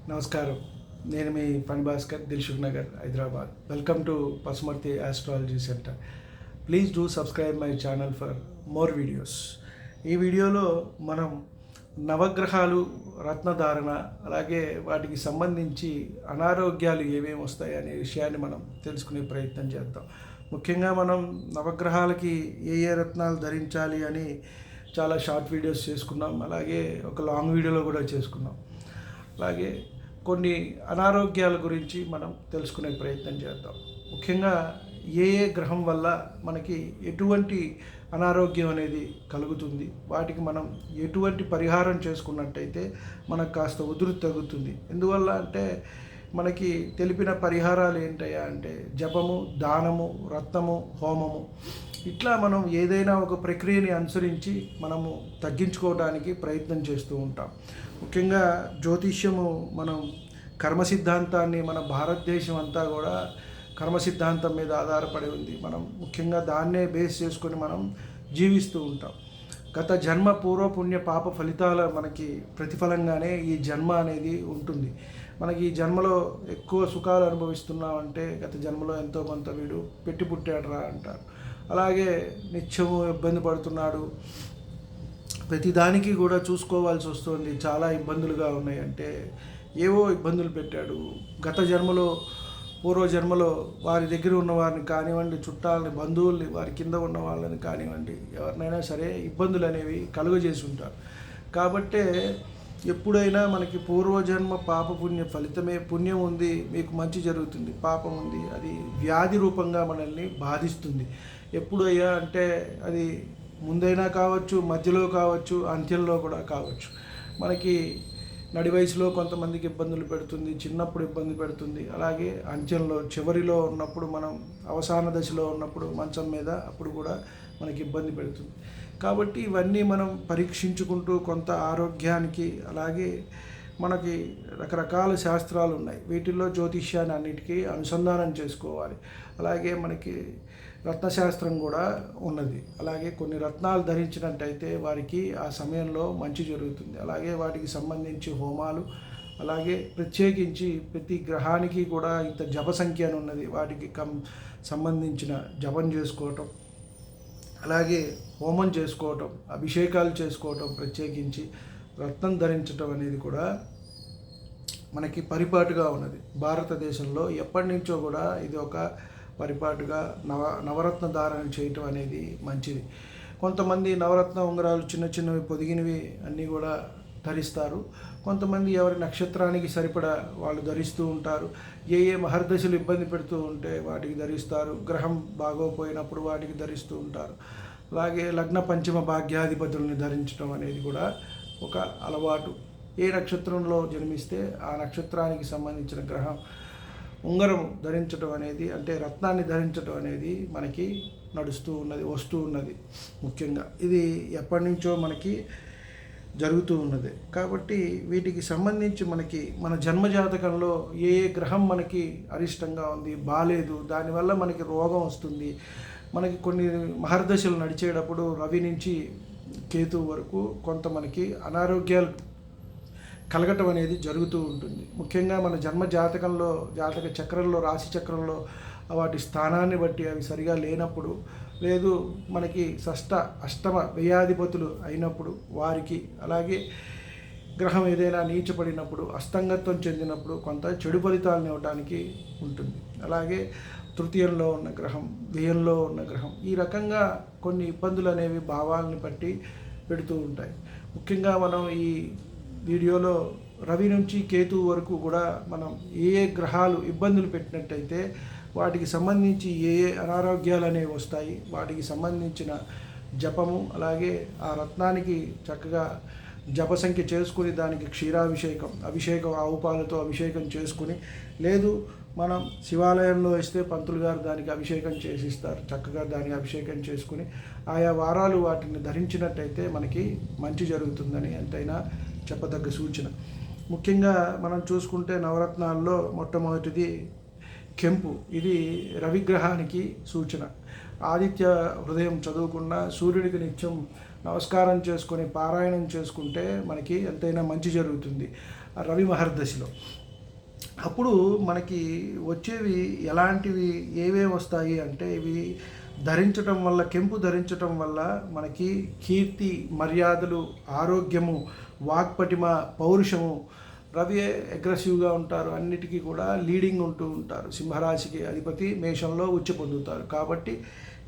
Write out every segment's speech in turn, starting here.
నమస్కారం. నేను మీ Phani Bhaskar, Dilsukh Nagar, Hyderabad. Welcome to Pasumarthi astrology centre. Please do subscribe my channel for more videos. ఈ వీడియోలో మనం నవగ్రహాలు, రత్నధారణ, అలాగే వాటికి సంబంధించి అనారోగ్యాలు ఏమేమి వస్తాయి అనే విషయాన్ని మనం తెలుసుకునే ప్రయత్నం చేద్దాం. ముఖ్యంగా మనం నవగ్రహాలకి ఏ ఏ రత్నాలు ధరించాలి అని చాలా షార్ట్ వీడియోస్ చేసుకున్నాం, అలాగే ఒక లాంగ్ వీడియోలో కూడా చేసుకున్నాం. అలాగే కొన్ని అనారోగ్యాల గురించి మనం తెలుసుకునే ప్రయత్నం చేద్దాం. ముఖ్యంగా ఏ ఏ గ్రహం వల్ల మనకి ఎటువంటి అనారోగ్యం అనేది కలుగుతుంది, వాటికి మనం ఎటువంటి పరిహారం చేసుకున్నట్టయితే మనకు కాస్త ఉధృతి తగ్గుతుంది. ఎందువల్ల అంటే మనకి తెలిపిన పరిహారాలు ఏంటయ్యా అంటే జపము, దానము, రత్నము, హోమము. ఇట్లా మనం ఏదైనా ఒక ప్రక్రియని అనుసరించి మనము తగ్గించుకోవడానికి ప్రయత్నం చేస్తూ ఉంటాం. ముఖ్యంగా జ్యోతిష్యము మనం కర్మ సిద్ధాంతాన్ని, మన భారతదేశం అంతా కూడా కర్మ సిద్ధాంతం మీద ఆధారపడి ఉంది. మనం ముఖ్యంగా దాన్నే బేస్ చేసుకొని మనం జీవిస్తూ ఉంటాం. గత జన్మ పూర్వపుణ్య పాప ఫలితాల మనకి ప్రతిఫలంగానే ఈ జన్మ అనేది ఉంటుంది. మనకి ఈ జన్మలో ఎక్కువ సుఖాలు అనుభవిస్తున్నామంటే గత జన్మలో ఎంతో కొంత వీడు పెట్టి పుట్టాడురా అంటారు. అలాగే నిత్యము ఇబ్బంది పడుతున్నాడు, ప్రతిదానికి కూడా చూసుకోవాల్సి వస్తుంది, చాలా ఇబ్బందులుగా ఉన్నాయి అంటే ఏవో ఇబ్బందులు పెట్టాడు. గత జన్మలో, పూర్వజన్మలో వారి దగ్గర ఉన్న వారిని కానివ్వండి, చుట్టాలని, బంధువుల్ని, వారి కింద ఉన్న వాళ్ళని కానివ్వండి, ఎవరినైనా సరే ఇబ్బందులు అనేవి కలుగజేసి ఉంటారు. కాబట్టే ఎప్పుడైనా మనకి పూర్వజన్మ పాపపుణ్య ఫలితమే, పుణ్యం ఉంది మీకు మంచి జరుగుతుంది, పాపం ఉంది అది వ్యాధి రూపంగా మనల్ని బాధిస్తుంది. ఎప్పుడయ్యా అంటే అది ముందైనా కావచ్చు, మధ్యలో కావచ్చు, అంత్యంలో కూడా కావచ్చు. మనకి నడి వయసులో కొంతమందికి ఇబ్బందులు పెడుతుంది, చిన్నప్పుడు ఇబ్బంది పెడుతుంది, అలాగే అంత్యంలో చివరిలో ఉన్నప్పుడు, మనం అవసాన దశలో ఉన్నప్పుడు మంచం మీద అప్పుడు కూడా మనకి ఇబ్బంది పెడుతుంది. కాబట్టి ఇవన్నీ మనం పరీక్షించుకుంటూ కొంత ఆరోగ్యానికి, అలాగే మనకి రకరకాల శాస్త్రాలు ఉన్నాయి, వీటిల్లో జ్యోతిష్యాన్ని అన్నిటికీ అనుసంధానం చేసుకోవాలి. అలాగే మనకి రత్నశాస్త్రం కూడా ఉన్నది. అలాగే కొన్ని రత్నాలు ధరించినట్టయితే వారికి ఆ సమయంలో మంచి జరుగుతుంది. అలాగే వాటికి సంబంధించి హోమాలు, అలాగే ప్రత్యేకించి ప్రతి గ్రహానికి కూడా ఇంత జప సంఖ్య అని ఉన్నది, వాటికి సంబంధించిన జపం చేసుకోవటం, అలాగే హోమం చేసుకోవటం, అభిషేకాలు చేసుకోవటం, ప్రత్యేకించి రత్నం ధరించటం అనేది కూడా మనకి పరిపాటుగా ఉన్నది. భారతదేశంలో ఎప్పటి నుంచో కూడా ఇది ఒక పరిపాటుగా నవరత్న ధారణ చేయటం అనేది మంచిది. కొంతమంది నవరత్న ఉంగరాలు చిన్న చిన్నవి పొదిగినవి అన్నీ కూడా ధరిస్తారు. కొంతమంది ఎవరి నక్షత్రానికి సరిపడా వాళ్ళు ధరిస్తూ ఉంటారు. ఏ ఏ మహర్దశలు ఇబ్బంది పెడుతూ ఉంటే వాటికి ధరిస్తారు. గ్రహం బాగోపోయినప్పుడు వాటికి ధరిస్తూ ఉంటారు. అలాగే లగ్న పంచమ భాగ్యాధిపతుల్ని ధరించడం అనేది కూడా ఒక అలవాటు. ఏ నక్షత్రంలో జన్మిస్తే ఆ నక్షత్రానికి సంబంధించిన గ్రహం ఉంగరం ధరించడం అనేది, అంటే రత్నాన్ని ధరించడం అనేది మనకి నడుస్తూ ఉన్నది, వస్తూ ఉన్నది. ముఖ్యంగా ఇది ఎప్పటి నుంచో మనకి జరుగుతూ ఉన్నది. కాబట్టి వీటికి సంబంధించి మనకి మన జన్మజాతకంలో ఏ ఏ గ్రహం మనకి అరిష్టంగా ఉంది, బాలేదు, దానివల్ల మనకి రోగం వస్తుంది. మనకి కొన్ని మహర్దశలు నడిచేటప్పుడు రవి నుంచి కేతు వరకు కొంత మనకి అనారోగ్యాలు కలగటం అనేది జరుగుతూ ఉంటుంది. ముఖ్యంగా మన జన్మ జాతకంలో, జాతక చక్రంలో, రాశి చక్రంలో వాటి స్థానాన్ని బట్టి అవి సరిగా లేనప్పుడు, లేదు మనకి షష్ఠ అష్టమ వ్యయాధిపతులు అయినప్పుడు వారికి, అలాగే గ్రహం ఏదైనా నీచపడినప్పుడు, అస్తంగత్వం చెందినప్పుడు కొంత చెడు ఫలితాలను ఇవ్వడానికి ఉంటుంది. అలాగే తృతీయంలో ఉన్న గ్రహం, వ్యయంలో ఉన్న గ్రహం, ఈ రకంగా కొన్ని ఇబ్బందులు అనేవి భావాలని బట్టి పెడుతూ ఉంటాయి. ముఖ్యంగా మనం ఈ వీడియోలో రవి నుంచి కేతు వరకు కూడా మనం ఏ ఏ గ్రహాలు ఇబ్బందులు పెట్టినట్టయితే వాటికి సంబంధించి ఏ ఏ అనారోగ్యాలు అనేవి వస్తాయి, వాటికి సంబంధించిన జపము, అలాగే ఆ రత్నానికి చక్కగా జప సంఖ్య చేసుకుని దానికి అభిషేకం ఆవు పాలతో అభిషేకం చేసుకుని, లేదు మనం శివాలయంలో వేస్తే పంతులు గారు దానికి అభిషేకం చేసిస్తారు, చక్కగా దానికి అభిషేకం చేసుకుని ఆయా వారాలు వాటిని ధరించినట్టయితే మనకి మంచి జరుగుతుందని ఎంతైనా చెప్పదగ్గ సూచన. ముఖ్యంగా మనం చూసుకుంటే నవరత్నాల్లో మొట్టమొదటిది కెంపు. ఇది రవిగ్రహానికి సూచన. ఆదిత్య హృదయం చదువుకున్న, సూర్యుడికి నిత్యం నమస్కారం చేసుకొని పారాయణం చేసుకుంటే మనకి ఎంతైనా మంచి జరుగుతుంది. రవి మహర్దశలో. అప్పుడు మనకి వచ్చేవి ఎలాంటివి ఏవేవి వస్తాయి అంటే, ఇవి ధరించటం వల్ల, కెంపు ధరించటం వల్ల మనకి కీర్తి, మర్యాదలు, ఆరోగ్యము, వాక్పటిమ, పౌరుషము. రవి అగ్రెసివ్గా ఉంటారు, అన్నిటికీ కూడా లీడింగ్ ఉంటూ ఉంటారు. సింహరాశికి అధిపతి మేషంలో ఉచ్చ పొందుతారు. కాబట్టి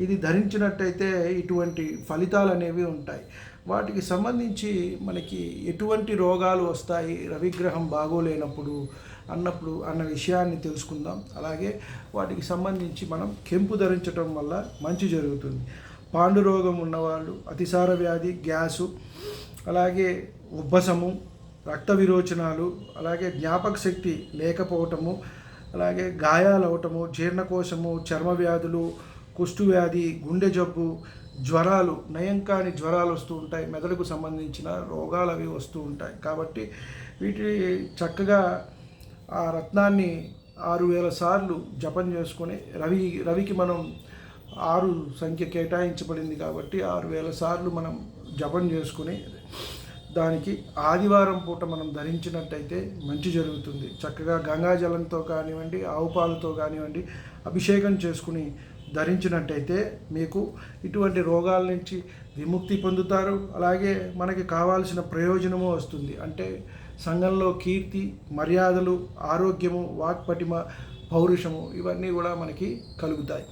ఇది ధరించినట్టయితే ఇటువంటి ఫలితాలు అనేవి ఉంటాయి. వాటికి సంబంధించి మనకి ఎటువంటి రోగాలు వస్తాయి రవిగ్రహం బాగోలేనప్పుడు అన్న విషయాన్ని తెలుసుకుందాం. అలాగే వాటికి సంబంధించి మనం కెంపు ధరించడం వల్ల మంచి జరుగుతుంది. పాండురోగం ఉన్నవాళ్ళు, అతిసార వ్యాధి, గ్యాసు, అలాగే ఉబ్బసము, రక్త విరోచనాలు, అలాగే జ్ఞాపక శక్తి లేకపోవటము, అలాగే గాయాలు అవటము, జీర్ణకోశము, చర్మ వ్యాధులు, కుష్టు వ్యాధి, గుండె జబ్బు, జ్వరాలు, నయం కాని జ్వరాలు వస్తూ ఉంటాయి. మెదడుకు సంబంధించిన రోగాలు అవి వస్తూ ఉంటాయి. కాబట్టి వీటి చక్కగా ఆ రత్నాన్ని 6000 సార్లు జపం చేసుకొని, రవికి మనం 6 సంఖ్య కేటాయించబడింది కాబట్టి 6000 సార్లు మనం జపం చేసుకుని దానికి ఆదివారం పూట మనం ధరించినట్టయితే మంచి జరుగుతుంది. చక్కగా గంగాజలంతో కానివ్వండి, ఆవు పాలతో కానివ్వండి అభిషేకం చేసుకుని ధరించినట్టయితే మీకు ఇటువంటి రోగాల నుంచి విముక్తి పొందుతారు. అలాగే మనకి కావాల్సిన ప్రయోజనము వస్తుంది. అంటే సంఘంలో కీర్తి, మర్యాదలు, ఆరోగ్యము, వాక్పటిమ, పౌరుషము ఇవన్నీ కూడా మనకి కలుగుతాయి.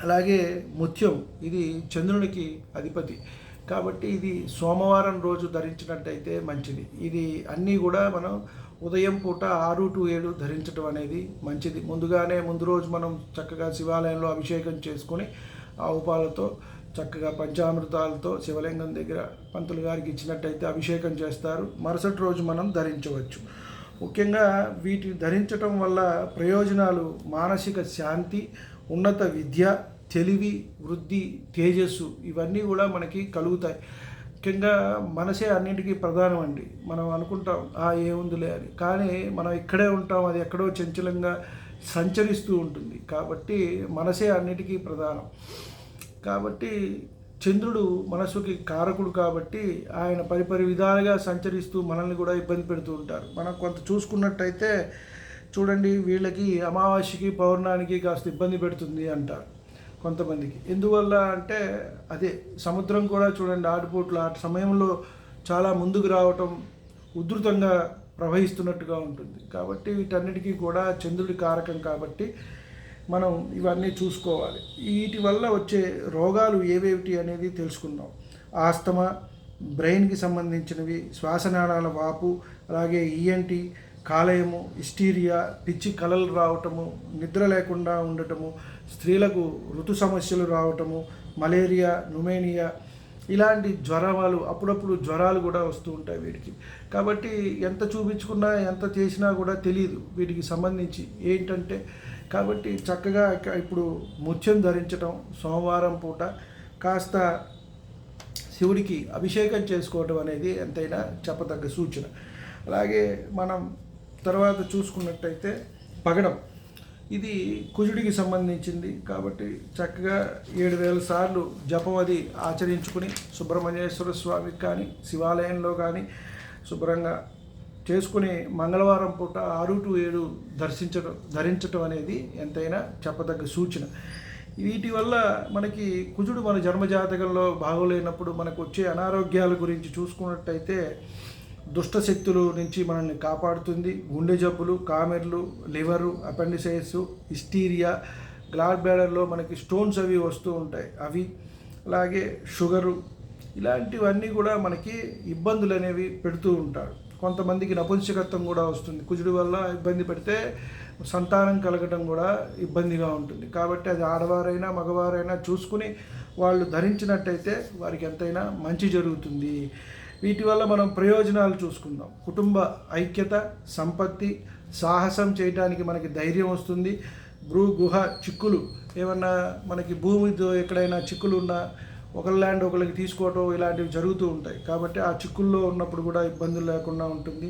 అలాగే ముత్యం, ఇది చంద్రునికి అధిపతి కాబట్టి ఇది సోమవారం రోజు ధరించినట్టయితే మంచిది. ఇది అన్నీ కూడా మనం ఉదయం పూట 6 to 7 ధరించడం అనేది మంచిది. ముందు రోజు మనం చక్కగా శివాలయంలో అభిషేకం చేసుకొని ఆవు పాలతో చక్కగా పంచామృతాలతో శివలింగం దగ్గర పంతులు గారికి ఇచ్చినట్టయితే అభిషేకం చేస్తారు. మరుసటి రోజు మనం ధరించవచ్చు. ముఖ్యంగా వీటిని ధరించటం వల్ల ప్రయోజనాలు మానసిక శాంతి, ఉన్నత విద్య, తెలివి, వృద్ధి, తేజస్సు ఇవన్నీ కూడా మనకి కలుగుతాయి. ముఖ్యంగా మనసే అన్నింటికీ ప్రధానం అండి. మనం అనుకుంటాం ఏముందిలే అని, కానీ మనం ఇక్కడే ఉంటాం, అది ఎక్కడో చంచలంగా సంచరిస్తూ ఉంటుంది. కాబట్టి మనసే అన్నిటికీ ప్రధానం. కాబట్టి చంద్రుడు మనసుకి కారకుడు కాబట్టి ఆయన పరిపరి విధాలుగా సంచరిస్తూ మనల్ని కూడా ఇబ్బంది పెడుతూ ఉంటారు. మనం కొంత చూసుకున్నట్టయితే చూడండి, వీళ్ళకి అమావాస్యకి, పౌర్ణానికి కాస్త ఇబ్బంది పెడుతుంది అంటారు కొంతమందికి. ఎందువల్ల అంటే అదే సముద్రం కూడా చూడండి ఆటుపోట్లు ఆ సమయంలో చాలా ముందుకు రావటం, ఉధృతంగా ప్రవహిస్తున్నట్టుగా ఉంటుంది. కాబట్టి వీటన్నిటికీ కూడా చంద్రుడి కారకం కాబట్టి మనం ఇవన్నీ చూసుకోవాలి. వీటి వల్ల వచ్చే రోగాలు ఏవేమిటి అనేది తెలుసుకుందాం. ఆస్తమా, బ్రెయిన్కి సంబంధించినవి, శ్వాసనాళాల వాపు, అలాగే ఈఎన్టీ, కాలేయము, హిస్టీరియా, పిచ్చి కలలు రావటము, నిద్ర లేకుండా ఉండటము, స్త్రీలకు ఋతు సమస్యలు రావటము, మలేరియా, న్యూమోనియా ఇలాంటి జ్వరాలు, అప్పుడప్పుడు జ్వరాలు కూడా వస్తూ ఉంటాయి వీటికి. కాబట్టి ఎంత చూపించుకున్నా ఎంత చేసినా కూడా తెలియదు వీటికి సంబంధించి ఏంటంటే. కాబట్టి చక్కగా ఇప్పుడు ముత్యం ధరించటం, సోమవారం పూట కాస్త శివుడికి అభిషేకం చేసుకోవటం అనేది ఎంతైనా చెప్పదగ్గ సూచన. అలాగే మనం తర్వాత చూసుకున్నట్టయితే పగడం, ఇది కుజుడికి సంబంధించింది కాబట్టి చక్కగా 7000 సార్లు జపం అది ఆచరించుకుని సుబ్రహ్మణ్యేశ్వర స్వామికి కానీ శివాలయంలో కానీ శుభ్రంగా చేసుకుని మంగళవారం పూట 6 to 7 ధరించటం అనేది ఎంతైనా చెప్పదగ్గ సూచన. వీటి వల్ల మనకి కుజుడు మన జన్మజాతకంలో బాగోలేనప్పుడు మనకు వచ్చే అనారోగ్యాల గురించి చూసుకున్నట్టయితే దుష్ట శక్తుల నుంచి మనల్ని కాపాడుతుంది. గుండె జబ్బులు, కామెర్లు, లివరు, అపెండిసైటిస్, హిస్టీరియా, గ్లాడ్ బ్లాడర్లో మనకి స్టోన్స్ అవి వస్తూ ఉంటాయి అవి, అలాగే షుగరు, ఇలాంటివన్నీ కూడా మనకి ఇబ్బందులు అనేవి పెడుతూ ఉంటారు. కొంతమందికి నపుంసకత్వం కూడా వస్తుంది. కుజుడి వల్ల ఇబ్బంది పెడితే సంతానం కలగడం కూడా ఇబ్బందిగా ఉంటుంది. కాబట్టి అది ఆడవారైనా మగవారైనా చూసుకుని వాళ్ళు ధరించినట్టయితే వారికి ఎంతైనా మంచి జరుగుతుంది. వీటి వల్ల మనం ప్రయోజనాలు చూసుకుందాం. కుటుంబ ఐక్యత, సంపత్తి, సాహసం చేయడానికి మనకి ధైర్యం వస్తుంది. గుహ చిక్కులు ఏమన్నా మనకి భూమితో ఎక్కడైనా చిక్కులు ఉన్నా ఒకరి ల్యాండ్ ఒకరికి తీసుకోవటం ఇలాంటివి జరుగుతూ ఉంటాయి. కాబట్టి ఆ చిక్కుల్లో ఉన్నప్పుడు కూడా ఇబ్బందులు లేకుండా ఉంటుంది.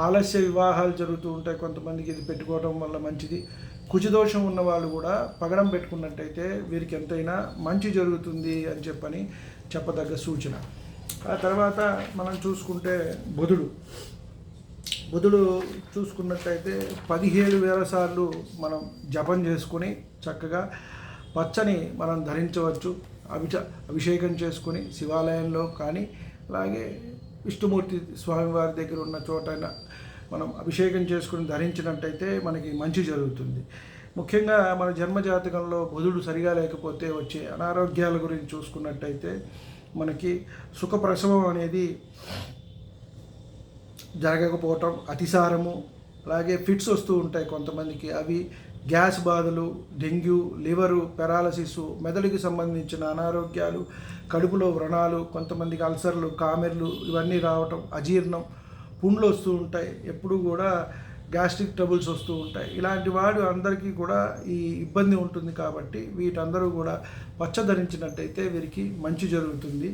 ఆలస్య వివాహాలు జరుగుతూ ఉంటాయి కొంతమందికి, ఇది పెట్టుకోవడం వల్ల మంచిది. కుజదోషం ఉన్న వాళ్ళు కూడా పగడం పెట్టుకున్నట్టయితే వీరికి ఎంతైనా మంచి జరుగుతుంది అని చెప్పదగ్గ సూచన. ఆ తర్వాత మనం చూసుకుంటే బుధుడు, బుధుడు చూసుకున్నట్టయితే 17,000 సార్లు మనం జపం చేసుకుని చక్కగా పచ్చని మనం ధరించవచ్చు. అభిషేకం చేసుకుని శివాలయంలో కానీ అలాగే విష్ణుమూర్తి స్వామివారి దగ్గర ఉన్న చోటైనా మనం అభిషేకం చేసుకుని ధరించినట్టయితే మనకి మంచి జరుగుతుంది. ముఖ్యంగా మన జన్మజాతకంలో బుధుడు సరిగా లేకపోతే వచ్చే అనారోగ్యాల గురించి చూసుకున్నట్టయితే మనకి సుఖప్రసవం అనేది జరగకపోవటం, అతిసారము, అలాగే ఫిట్స్ వస్తూ ఉంటాయి కొంతమందికి. అవి గ్యాస్ బాధలు, డెంగ్యూ, లివరు, పెరాలసిస్, మెదడుకి సంబంధించిన అనారోగ్యాలు, కడుపులో వ్రణాలు, కొంతమందికి అల్సర్లు, కామెర్లు ఇవన్నీ రావటం, అజీర్ణం, పుండ్లు వస్తూ ఉంటాయి. ఎప్పుడు కూడా గ్యాస్ట్రిక్ ట్రబుల్స్ వస్తూ ఉంటాయి. ఇలాంటి వాడు అందరికీ కూడా ఈ ఇబ్బంది ఉంటుంది. కాబట్టి వీటందరూ కూడా పచ్చ ధరించినట్టయితే వీరికి మంచి జరుగుతుంది.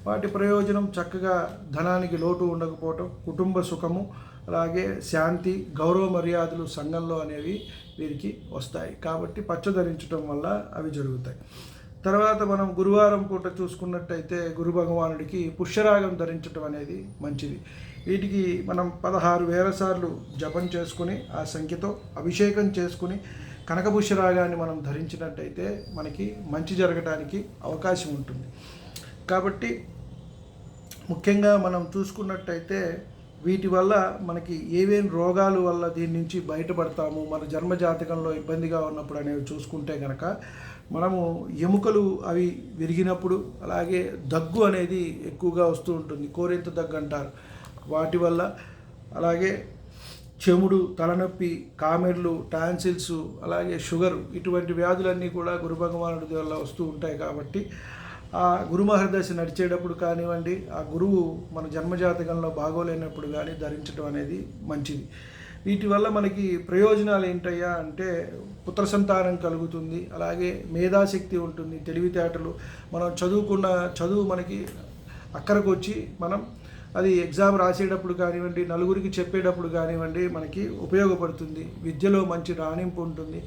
వాటి ప్రయోజనం చక్కగా ధనానికి లోటు ఉండకపోవటం, కుటుంబ సుఖము, అలాగే శాంతి, గౌరవ మర్యాదలు సంఘంలో అనేవి వీరికి వస్తాయి. కాబట్టి పచ్చ ధరించడం వల్ల అవి జరుగుతాయి. తర్వాత మనం గురువారం పూట చూసుకున్నట్టయితే గురు భగవానుడికి పుష్యరాగం ధరించడం అనేది మంచిది. వీటికి మనం 16,000 సార్లు జపం చేసుకుని ఆ సంఖ్యతో అభిషేకం చేసుకుని కనకపుష్యరాగాన్ని మనం ధరించినట్టయితే మనకి మంచి జరగడానికి అవకాశం ఉంటుంది. కాబట్టి ముఖ్యంగా మనం చూసుకున్నట్టయితే వీటి వల్ల మనకి ఏవేం రోగాలు వల్ల దీని నుంచి బయటపడతాము, మన జన్మజాతకంలో ఇబ్బందిగా ఉన్నప్పుడు అనేవి చూసుకుంటే కనుక మనము ఎముకలు అవి విరిగినప్పుడు, అలాగే దగ్గు అనేది ఎక్కువగా వస్తూ ఉంటుంది, కోరింత దగ్గు అంటారు. వాటి వల్ల, అలాగే చెముడు, తలనొప్పి, కామెర్లు, టాన్సిల్స్, అలాగే షుగర్, ఇటువంటి వ్యాధులన్నీ కూడా గురు భగవానుడి వల్ల వస్తూ ఉంటాయి. కాబట్టి ఆ గురు మహర్దశ నడిచేటప్పుడు కానివ్వండి, ఆ గురువు మన జన్మజాతకంలో బాగోలేనప్పుడు కానీ ధరించడం అనేది మంచిది. వీటి వల్ల మనకి ప్రయోజనాలు ఏంటయ్యా అంటే పుత్ర సంతానం కలుగుతుంది, అలాగే మేధాశక్తి ఉంటుంది, తెలివితేటలు, మనం చదువుకున్న చదువు మనకి అక్కడికి వచ్చి మనం అది ఎగ్జామ్ రాసేటప్పుడు కానివ్వండి, నలుగురికి చెప్పేటప్పుడు కానివ్వండి మనకి ఉపయోగపడుతుంది. విద్యలో మంచి రాణింపు ఉంటుంది.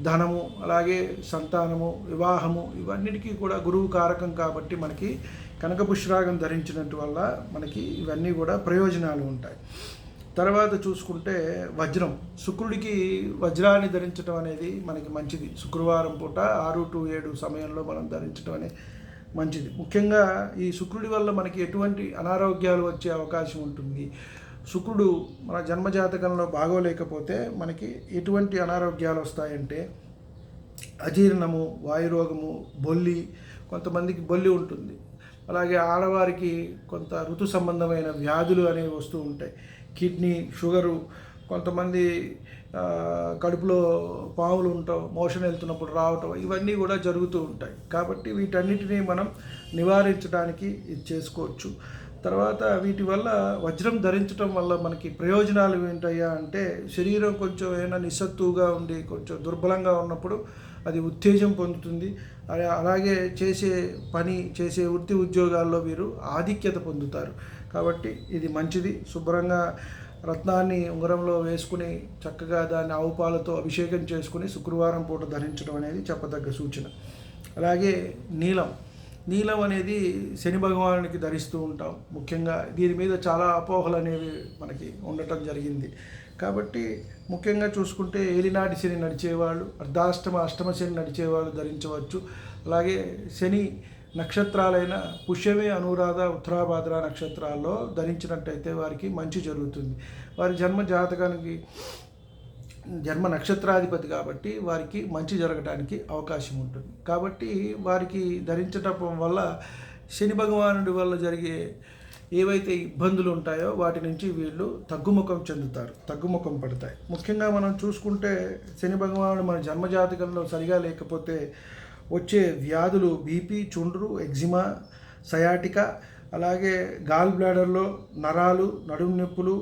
ధనము, అలాగే సంతానము, వివాహము, ఇవన్నిటికీ కూడా గురువు కారకం. కాబట్టి మనకి కనకపుష్యరాగం ధరించినట్టు వల్ల మనకి ఇవన్నీ కూడా ప్రయోజనాలు ఉంటాయి. తర్వాత చూసుకుంటే వజ్రం, శుక్రుడికి వజ్రాన్ని ధరించడం అనేది మనకి మంచిది. శుక్రవారం పూట 6 to 7 సమయంలో మనం ధరించడం అనేది మంచిది. ముఖ్యంగా ఈ శుక్రుడి వల్ల మనకి ఎటువంటి అనారోగ్యాలు వచ్చే అవకాశం ఉంటుంది. శుక్రుడు మన జన్మజాతకంలో బాగోలేకపోతే మనకి ఎటువంటి అనారోగ్యాలు వస్తాయంటే అజీర్ణము, వాయురోగము, బొల్లి, కొంతమందికి బొల్లి ఉంటుంది. అలాగే ఆడవారికి కొంత ఋతు సంబంధమైన వ్యాధులు అనేవి వస్తూ ఉంటాయి. కిడ్నీ, షుగరు, కొంతమంది కడుపులో పాములు ఉండటం, మోషన్ వెళ్తున్నప్పుడు రావటం, ఇవన్నీ కూడా జరుగుతూ ఉంటాయి. కాబట్టి వీటన్నిటినీ మనం నివారించడానికి ఇది చేసుకోవచ్చు. తర్వాత వీటి వల్ల వజ్రం ధరించడం వల్ల మనకి ప్రయోజనాలు ఏంటయ్యా అంటే శరీరం కొంచెం ఏమైనా నిస్సత్తుగా ఉండి కొంచెం దుర్బలంగా ఉన్నప్పుడు అది ఉత్తేజం పొందుతుంది. అలాగే చేసే పని, చేసే వృత్తి ఉద్యోగాల్లో వీరు ఆధిక్యత పొందుతారు. కాబట్టి ఇది మంచిది. శుభ్రంగా రత్నాన్ని ఉంగరంలో వేసుకుని చక్కగా దాన్ని ఆవు పాలతో అభిషేకం చేసుకుని శుక్రవారం పూట ధరించడం అనేది చెప్పదగ్గ సూచన. అలాగే నీలం అనేది శని భగవానునికి ధరిస్తూ ఉంటాం. ముఖ్యంగా దీని మీద చాలా అపోహలు అనేవి మనకి ఉండటం జరిగింది. కాబట్టి ముఖ్యంగా చూసుకుంటే ఏలినాటి శని నడిచేవాళ్ళు, అష్టమ శని నడిచేవాళ్ళు ధరించవచ్చు. అలాగే శని నక్షత్రాలైన పుష్యమే, అనురాధ, ఉత్తరాభాద్ర నక్షత్రాల్లో ధరించినట్టయితే వారికి మంచి జరుగుతుంది. వారి జన్మ జాతకానికి జన్మ నక్షత్రాధిపతి కాబట్టి వారికి మంచి జరగడానికి అవకాశం ఉంటుంది. కాబట్టి వారికి ధరించటం వల్ల శని భగవానుడి వల్ల జరిగే ఏవైతే ఇబ్బందులు ఉంటాయో వాటి నుంచి వీళ్ళు తగ్గుముఖం పడతాయి. ముఖ్యంగా మనం చూసుకుంటే శని భగవానుడు మన జన్మజాతకంలో సరిగా లేకపోతే వచ్చే వ్యాధులు బీపీ, చుండ్రు, ఎగ్జిమా, సయాటికా, అలాగే గాల్ బ్లాడర్లో నరాలు, నడుము నొప్పులు,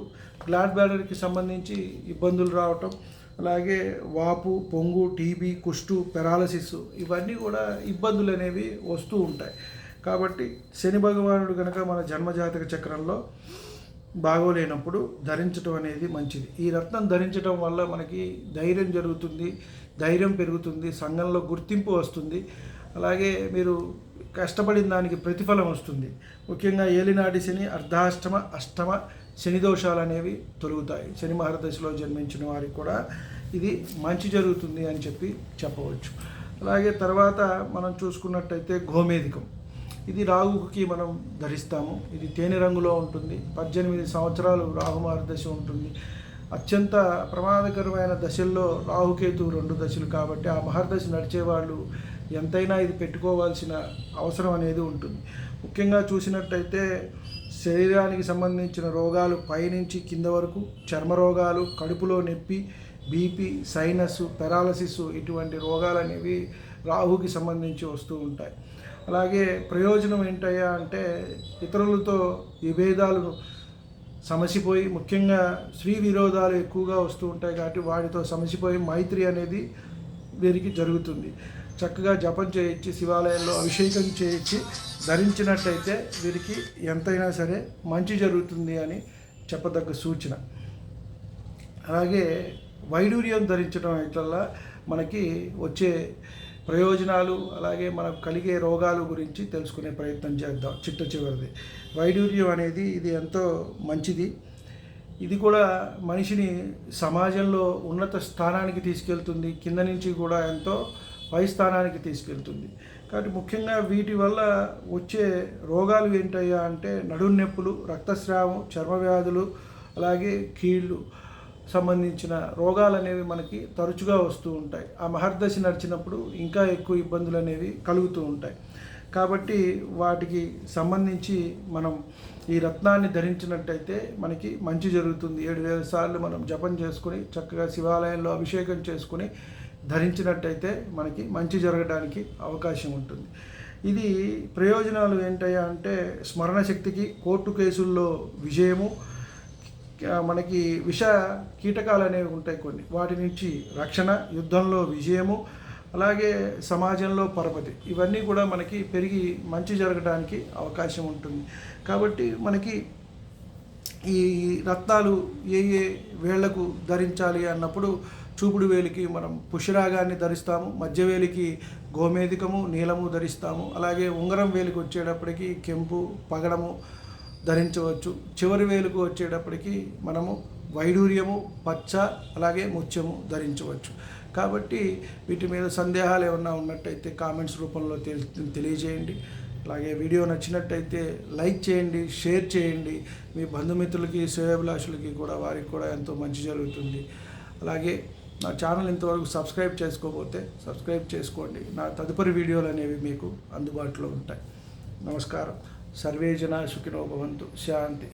గ్లాడ్ బ్లాడర్కి సంబంధించి ఇబ్బందులు రావటం, అలాగే వాపు, పొంగు, టీబీ, కుష్టు, పెరాలసిస్, ఇవన్నీ కూడా ఇబ్బందులు అనేవి వస్తూ ఉంటాయి. కాబట్టి శని భగవానుడు కనుక మన జన్మజాతక చక్రంలో బాగోలేనప్పుడు ధరించడం అనేది మంచిది. ఈ రత్నం ధరించడం వల్ల మనకి ధైర్యం జరుగుతుంది, ధైర్యం పెరుగుతుంది, సంఘంలో గుర్తింపు వస్తుంది. అలాగే మీరు కష్టపడిన దానికి ప్రతిఫలం వస్తుంది. ముఖ్యంగా ఏలినాటి శని, అర్ధాష్టమ, అష్టమ, శని దోషాలు అనేవి తొలుగుతాయి. శని మహర్దశలో జన్మించిన వారికి కూడా ఇది మంచి జరుగుతుంది అని చెప్పవచ్చు. అలాగే తర్వాత మనం చూసుకున్నట్టయితే గోమేధికం, ఇది రాహుకి మనం ధరిస్తాము. ఇది తేనె రంగులో ఉంటుంది. 18 సంవత్సరాలు రాహు మహర్దశ ఉంటుంది. అత్యంత ప్రమాదకరమైన దశల్లో రాహుకేతు 2 దశలు కాబట్టి ఆ మహర్దశ నడిచేవాళ్ళు ఎంతైనా ఇది పెట్టుకోవాల్సిన అవసరం అనేది ఉంటుంది. ముఖ్యంగా చూసినట్టయితే శరీరానికి సంబంధించిన రోగాలు పైనుంచి కింద వరకు, చర్మ రోగాలు, కడుపులో నొప్పి, బీపీ, సైనస్, పెరాలసిస్ ఇటువంటి రోగాలు అనేవి రాహుకి సంబంధించి వస్తూ ఉంటాయి. అలాగే ప్రయోజనం ఏంటయ్యా అంటే ఇతరులతో విభేదాలు సమసిపోయి, ముఖ్యంగా స్త్రీ విరోధాలు ఎక్కువగా వస్తూ ఉంటాయి కాబట్టి వాటితో సమసిపోయి మైత్రి అనేది వీరికి జరుగుతుంది. చక్కగా జపం చేయించి శివాలయంలో అభిషేకం చేయించి ధరించినట్టయితే వీరికి ఎంతైనా సరే మంచి జరుగుతుంది అని చెప్పదగ్గ సూచన. అలాగే వైడూర్యం ధరించడం వల్ల మనకి వచ్చే ప్రయోజనాలు, అలాగే మనకు కలిగే రోగాల గురించి తెలుసుకునే ప్రయత్నం చేద్దాం. చివరిది వైడూర్యం అనేది ఇది ఎంతో మంచిది. ఇది కూడా మనిషిని సమాజంలో ఉన్నత స్థానానికి తీసుకెళ్తుంది, కింద నుంచి కూడా ఎంతో పై స్థానానికి తీసుకెళ్తుంది. కాబట్టి ముఖ్యంగా వీటి వల్ల వచ్చే రోగాలు ఏంటయ్యా అంటే నడుము నొప్పులు, రక్తస్రావం, చర్మ వ్యాధులు, అలాగే కీళ్ళు సంబంధించిన రోగాలు అనేవి మనకి తరచుగా వస్తూ ఉంటాయి. ఆ మహర్దశ నడిచినప్పుడు ఇంకా ఎక్కువ ఇబ్బందులు అనేవి కలుగుతూ ఉంటాయి. కాబట్టి వాటికి సంబంధించి మనం ఈ రత్నాన్ని ధరించినట్టయితే మనకి మంచి జరుగుతుంది. 7000 సార్లు మనం జపం చేసుకుని చక్కగా శివాలయంలో అభిషేకం చేసుకుని ధరించినట్టయితే మనకి మంచి జరగడానికి అవకాశం ఉంటుంది. ఇది ప్రయోజనాలు ఏంటయ్యా అంటే స్మరణ శక్తికి, కోర్టు కేసుల్లో విజయము, మనకి విష కీటకాలు అనేవి ఉంటాయి కొన్ని, వాటి నుంచి రక్షణ, యుద్ధంలో విజయము, అలాగే సమాజంలో పరపతి, ఇవన్నీ కూడా మనకి పెరిగి మంచి జరగడానికి అవకాశం ఉంటుంది. కాబట్టి మనకి ఈ రత్నాలు ఏ వేళ్లకు ధరించాలి అన్నప్పుడు చూపుడు వేలికి మనం పుష్యరాగాన్ని ధరిస్తాము, మధ్య వేలికి గోమేధికము, నీలము ధరిస్తాము. అలాగే ఉంగరం వేలికి వచ్చేటప్పటికి కెంపు, పగడము ధరించవచ్చు. చివరి వేలుకు వచ్చేటప్పటికి మనము వైడూర్యము, పచ్చ, అలాగే ముత్యము ధరించవచ్చు. కాబట్టి వీటి మీద సందేహాలు ఏమన్నా ఉన్నట్టయితే కామెంట్స్ రూపంలో తెలియజేయండి. అలాగే వీడియో నచ్చినట్టయితే లైక్ చేయండి, షేర్ చేయండి. మీ బంధుమిత్రులకి, శ్రేయోభిలాషులకి కూడా, వారికి కూడా ఎంతో మంచి జరుగుతుంది. అలాగే నా ఛానల్ ఇంతవరకు సబ్స్క్రైబ్ చేసుకోకపోతే సబ్స్క్రైబ్ చేసుకోండి. నా తదుపరి వీడియోలు అనేవి మీకు అందుబాటులో ఉంటాయి. నమస్కారం. సర్వే జనా సుఖినో భవంతు. శాంతి.